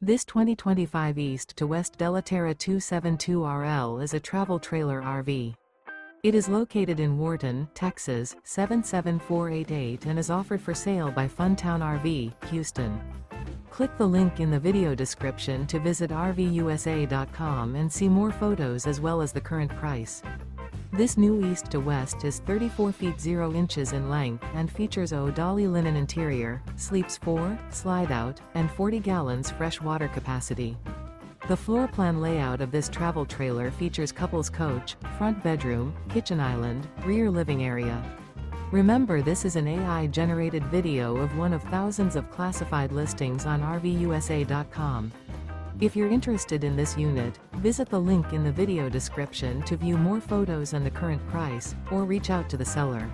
This 2025 East to West Della Terra 272RL is a travel trailer RV. It is located in Wharton, Texas, 77488 and is offered for sale by Funtown RV, Houston. Click the link in the video description to visit RVUSA.com and see more photos as well as the current price. This new East to West is 34 feet 0 inches in length and features ODALI linen interior, sleeps 4, Slideout, and 40 gallons fresh water capacity. The floor plan layout of this travel trailer features couples coach, front bedroom, kitchen island, rear living area. Remember, this is an AI-generated video of one of thousands of classified listings on RVUSA.com. If you're interested in this unit, visit the link in the video description to view more photos and the current price, or reach out to the seller.